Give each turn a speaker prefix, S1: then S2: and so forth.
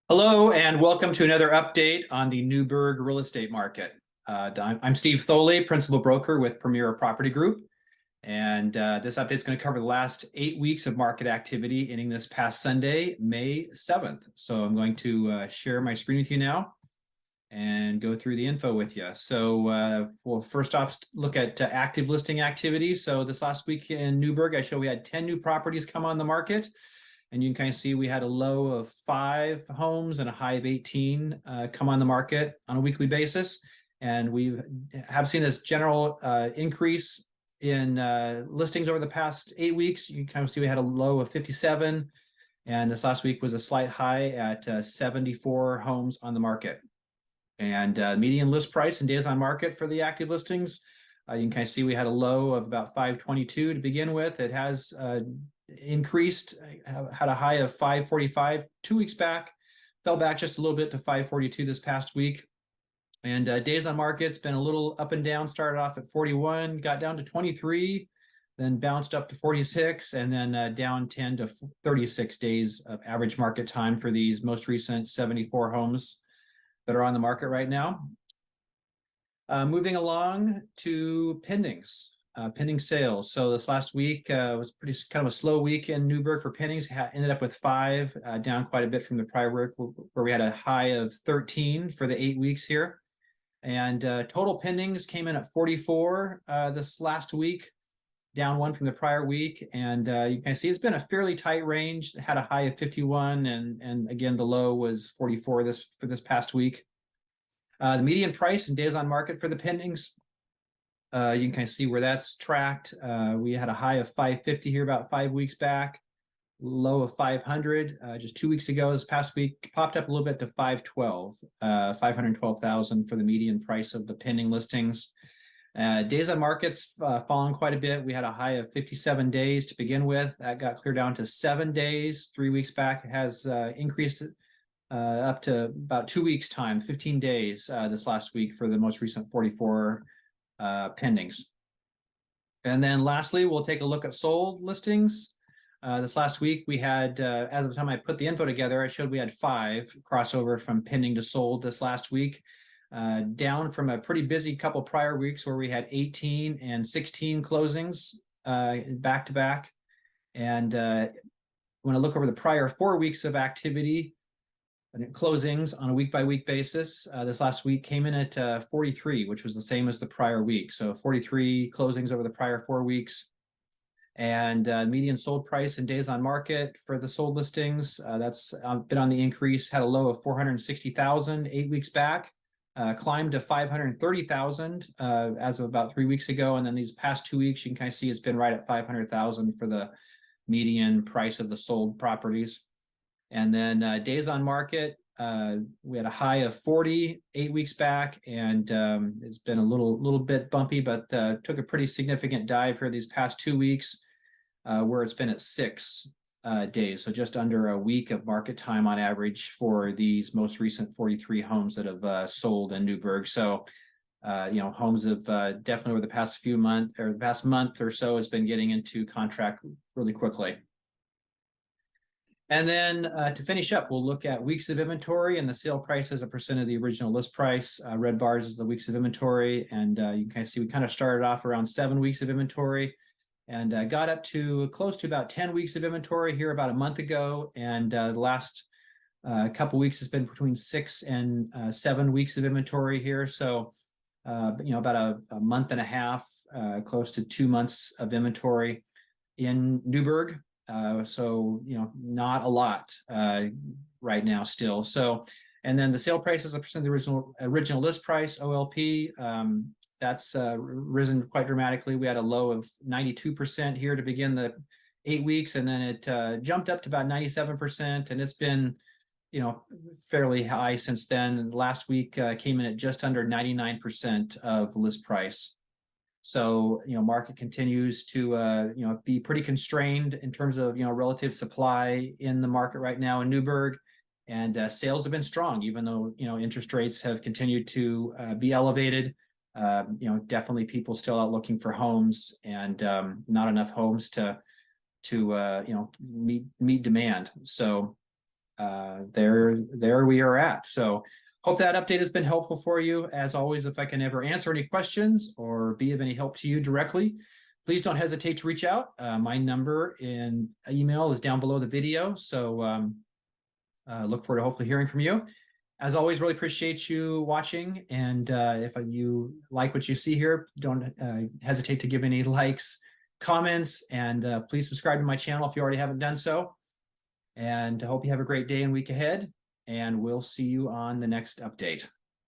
S1: Hello, and welcome to another update on the Newberg real estate market. I'm Steve Thoele, principal broker with Premier Property Group, and this update is going to cover the last 8 weeks of market activity ending this past Sunday, May 7th. So I'm going to share my screen with you now and go through the info with you. So we'll first off look at active listing activity. So this last week in Newberg, I showed we had 10 new properties come on the market. And you can kind of see we had a low of 5 homes and a high of 18 come on the market on a weekly basis. And we have seen this general increase in listings over the past 8 weeks. You can kind of see we had a low of 57. And this last week was a slight high at 74 homes on the market. And median list price and days on market for the active listings, you can kind of see we had a low of about 522 to begin with. It has increased, had a high of 545 2 weeks back, fell back just a little bit to 542 this past week. And days on market's been a little up and down, started off at 41, got down to 23, then bounced up to 46, and then down 10 to 36 days of average market time for these most recent 74 homes that are on the market right now. Moving along to pendings. Pending sales. So this last week was pretty kind of a slow week in Newberg for pendings. Ended up with 5, down quite a bit from the prior week, where we had a high of 13 for the 8 weeks here. And total pendings came in at 44 this last week, down 1 from the prior week. And you can see it's been a fairly tight range. It had a high of 51, and again the low was 44 for this past week. The median price and days on market for the pendings. You can kind of see where that's tracked. We had a high of 550 here about 5 weeks back, low of 500 just 2 weeks ago. This past week popped up a little bit to 512, 512,000 for the median price of the pending listings. Days on market's fallen quite a bit. We had a high of 57 days to begin with. That got clear down to 7 days 3 weeks back. It has increased up to about 2 weeks time, 15 days this last week for the most recent 44 pendings. And then lastly, we'll take a look at sold listings. This last week we had, as of the time I put the info together, I showed we had 5 crossover from pending to sold this last week, down from a pretty busy couple prior weeks where we had 18 and 16 closings back to back. And when I look over the prior 4 weeks of activity and closings on a week-by-week basis, this last week came in at 43, which was the same as the prior week. So 43 closings over the prior 4 weeks. And median sold price and days on market for the sold listings, that's been on the increase, had a low of 460,000 8 weeks back, climbed to 530,000 as of about 3 weeks ago. And then these past 2 weeks, you can kind of see it's been right at 500,000 for the median price of the sold properties. And then days on market, we had a high of 40 8 weeks back, and it's been a little bit bumpy, but took a pretty significant dive here these past 2 weeks, where it's been at 6 days, so just under a week of market time on average for these most recent 43 homes that have sold in Newberg. So homes have definitely over the past few months, or the past month or so, has been getting into contract really quickly. And then to finish up, we'll look at weeks of inventory and the sale price as a percent of the original list price. Red bars is the weeks of inventory. And you can kind of see we kind of started off around 7 weeks of inventory and got up to close to about 10 weeks of inventory here about a month ago. And the last couple weeks has been between 6 and 7 weeks of inventory here. So, about a month and a half, close to 2 months of inventory in Newberg. So, not a lot right now still. So, and then the sale price as a percent of the original list price, OLP, that's risen quite dramatically. We had a low of 92% here to begin the 8 weeks, and then it jumped up to about 97%, and it's been, fairly high since then. Last week came in at just under 99% of list price. So, market continues to, be pretty constrained in terms of, relative supply in the market right now in Newberg. And sales have been strong, even though, interest rates have continued to be elevated. Definitely people still out looking for homes, and not enough homes to meet demand. So there we are at. So hope that update has been helpful for you. As always, if I can ever answer any questions or be of any help to you directly, please don't hesitate to reach out. My number in email is down below the video. So look forward to hopefully hearing from you. As always, really appreciate you watching. And if you like what you see here, don't hesitate to give any likes, comments, and please subscribe to my channel if you already haven't done so. And I hope you have a great day and week ahead. And we'll see you on the next update.